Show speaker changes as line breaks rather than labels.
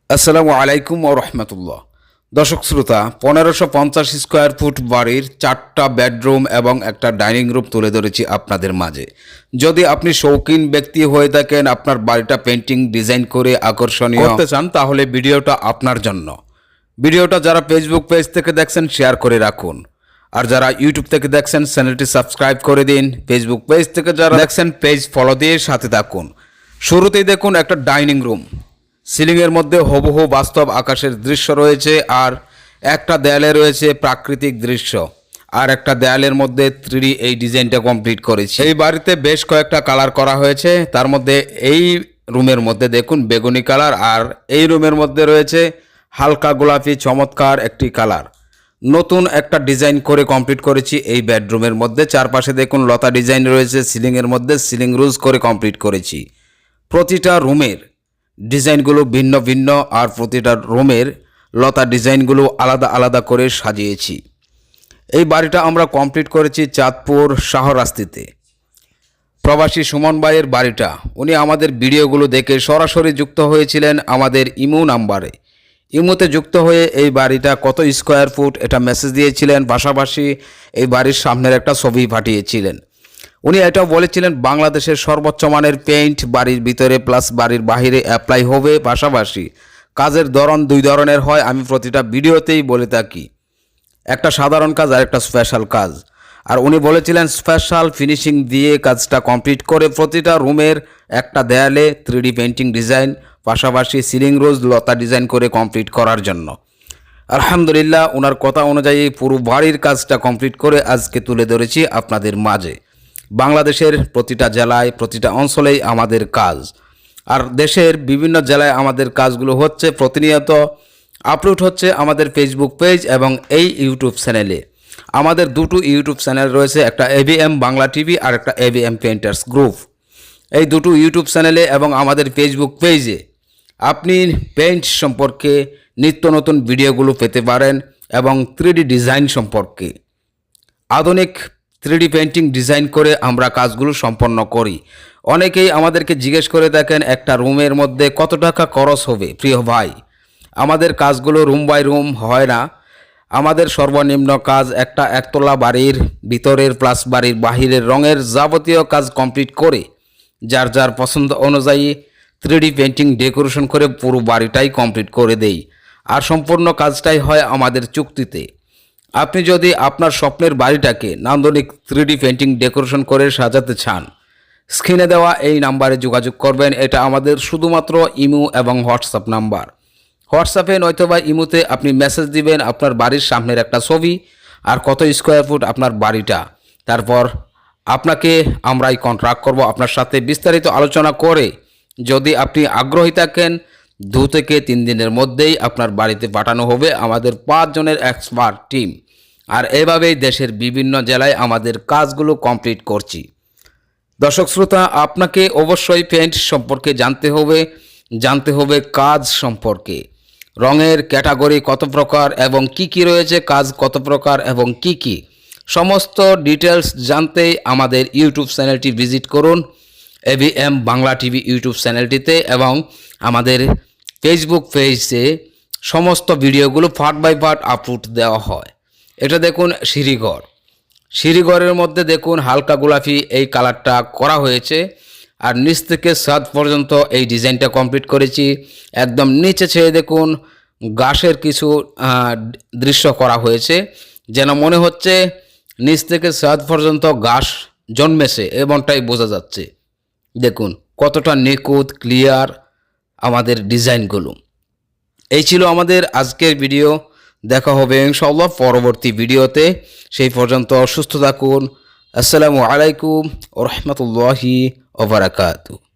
আসসালামু আলাইকুম ও রহমতুল্লাহ। দর্শক শ্রোতা, 1550 স্কোয়ার ফুট বাড়ির 4টা বেডরুম এবং একটা ডাইনিং রুম তুলে ধরেছি আপনাদের মাঝে। যদি আপনি শৌখিন ব্যক্তি হয়ে থাকেন, আপনার বাড়িটা পেন্টিং ডিজাইন করে আকর্ষণীয় করতে চান, তাহলে ভিডিওটা আপনার জন্য। ভিডিওটা যারা ফেসবুক পেজ থেকে দেখছেন শেয়ার করে রাখুন, আর যারা ইউটিউব থেকে দেখছেন চ্যানেলটি সাবস্ক্রাইব করে দিন। ফেসবুক পেজ থেকে যারা দেখছেন পেজ ফলো দিয়ে সাথে থাকুন। শুরুতেই দেখুন একটা ডাইনিং রুম, সিলিংয়ের মধ্যে হুবহু বাস্তব আকাশের দৃশ্য রয়েছে, আর একটা দেয়ালে রয়েছে প্রাকৃতিক দৃশ্য, আর একটা দেয়ালের মধ্যে 3D এই ডিজাইনটা কমপ্লিট করেছি। এই বাড়িতে বেশ কয়েকটা কালার করা হয়েছে, তার মধ্যে এই রুমের মধ্যে দেখুন বেগুনি কালার, আর এই রুমের মধ্যে রয়েছে হালকা গোলাপি চমৎকার একটি কালার। নতুন একটা ডিজাইন করে কমপ্লিট করেছি এই বেডরুমের মধ্যে। চারপাশে দেখুন লতা ডিজাইন রয়েছে, সিলিংয়ের মধ্যে সিলিং রুজ করে কমপ্লিট করেছি। প্রতিটা রুমের ডিজাইনগুলো ভিন্ন ভিন্ন, আর প্রতিটা রুমের লতা ডিজাইনগুলো আলাদা আলাদা করে সাজিয়েছি। এই বাড়িটা আমরা কমপ্লিট করেছি চাঁদপুর শাহরাস্তিতে। প্রবাসী সুমন ভাইয়ের বাড়িটা, উনি আমাদের ভিডিওগুলো দেখে সরাসরি যুক্ত হয়েছিলেন আমাদের ইমো নাম্বারে। ইমোতে যুক্ত হয়ে এই বাড়িটা কত স্কোয়ার ফুট এটা মেসেজ দিয়েছিলেন, পাশাপাশি এই বাড়ির সামনের একটা ছবি পাঠিয়েছিলেন। উনি এটাও বলেছিলেন বাংলাদেশের সর্বোচ্চ মানের পেইন্ট বাড়ির ভিতরে প্লাস বাড়ির বাহিরে অ্যাপ্লাই হবে, পাশাপাশি কাজের ধরন 2 ধরনের হয়। আমি প্রতিটা ভিডিওতেই বলে থাকি, একটা সাধারণ কাজ আর একটা স্পেশাল কাজ। আর উনি বলেছিলেন স্পেশাল ফিনিশিং দিয়ে কাজটা কমপ্লিট করে প্রতিটা রুমের একটা দেয়ালে 3D পেইন্টিং ডিজাইন, পাশাপাশি সিলিং রোজ লতা ডিজাইন করে কমপ্লিট করার জন্য। আলহামদুলিল্লাহ, ওনার কথা অনুযায়ী পুরো বাড়ির কাজটা কমপ্লিট করে আজকে তুলে ধরেছি আপনাদের মাঝে। বাংলাদেশের প্রতিটা জেলায় প্রতিটা অঞ্চলেই আমাদের কাজ, আর দেশের বিভিন্ন জেলায় আমাদের কাজগুলো হচ্ছে, প্রতিনিয়ত আপলোড হচ্ছে আমাদের ফেসবুক পেজ এবং এই ইউটিউব চ্যানেলে। আমাদের দুটো ইউটিউব চ্যানেল রয়েছে, একটা ABM বাংলা টিভি আর একটা ABM পেইন্টার্স গ্রুপ। এই দুটো ইউটিউব চ্যানেলে এবং আমাদের ফেসবুক পেজে আপনি পেইন্ট সম্পর্কে নিত্য নতুন ভিডিওগুলো পেতে পারেন, এবং 3D ডিজাইন সম্পর্কে আধুনিক 3D পেইন্টিং ডিজাইন করে আমরা কাজগুলো সম্পন্ন করি। অনেকেই আমাদেরকে জিজ্ঞেস করে দেখেন একটা রুমের মধ্যে কত টাকা খরচ হবে। প্রিয় ভাই, আমাদের কাজগুলো রুম বাই রুম হয় না। আমাদের সর্বনিম্ন কাজ একটা একতলা বাড়ির ভিতরের প্লাস বাড়ির বাহিরের রঙের যাবতীয় কাজ কমপ্লিট করে যার যার পছন্দ অনুযায়ী 3D পেইন্টিং ডেকোরেশন করে পুরো বাড়িটাই কমপ্লিট করে দেই, আর সম্পূর্ণ কাজটাই হয় আমাদের চুক্তিতে। আপনি যদি আপনার স্বপ্নের বাড়িটাকে নান্দনিক 3D পেইন্টিং ডেকোরেশন করে সাজাতে চান, স্ক্রিনে দেওয়া এই নাম্বারে যোগাযোগ করবেন। এটা আমাদের শুধুমাত্র ইমো এবং হোয়াটসঅ্যাপ নাম্বার। হোয়াটসঅ্যাপে নয়তোবা ইমোতে আপনি মেসেজ দিবেন আপনার বাড়ির সামনের একটা ছবি আর কত স্কোয়ার ফুট আপনার বাড়িটা, তারপর আপনাকে আমরাই কন্ট্রাক্ট করব আপনার সাথে বিস্তারিত আলোচনা করে। যদি আপনি আগ্রহী থাকেন 2 থেকে 3 দিনের মধ্যেই আপনার বাড়িতে পাঠানো হবে আমাদের 5 জনের এক্সপার্ট টিম। আর এভাবেই দেশের বিভিন্ন জেলায় আমাদের কাজগুলো কমপ্লিট করছি। দর্শক শ্রোতা, আপনাকে অবশ্যই পেইন্ট সম্পর্কে জানতে হবে কাজ সম্পর্কে, রঙের ক্যাটাগরি কত প্রকার এবং কি কি রয়েছে, কাজ কত প্রকার এবং কি কি, সমস্ত ডিটেলস জানতে আমাদের ইউটিউব চ্যানেলটি ভিজিট করুন, ABM বাংলা টিভি ইউটিউব চ্যানেলটিতে, এবং আমাদের ফেসবুক পেজে সমস্ত ভিডিওগুলো পার্ট বাই পার্ট আপলোড দেওয়া হয়। এটা দেখুন সিঁড়িঘরের মধ্যে দেখুন হালকা গোলাপি এই কালারটা করা হয়েছে, আর নিচ থেকে ছাদ পর্যন্ত এই ডিজাইনটা কমপ্লিট করেছি। একদম নিচে ছেড়ে দেখুন ঘাসের কিছু দৃশ্য করা হয়েছে, যেন মনে হচ্ছে নিচ থেকে ছাদ পর্যন্ত ঘাস জন্মেছে এমনটাই বোঝা যাচ্ছে। দেখুন কতটা নিখুঁত ক্লিয়ার আমাদের ডিজাইনগুলো। এই ছিল আমাদের আজকের ভিডিও। দেখা হবে ইনশাআল্লাহ পরবর্তী ভিডিওতে। সেই পর্যন্ত সুস্থ থাকুন। আসসালামু আলাইকুম ওয়া রাহমাতুল্লাহি ওয়া বারাকাতুহু।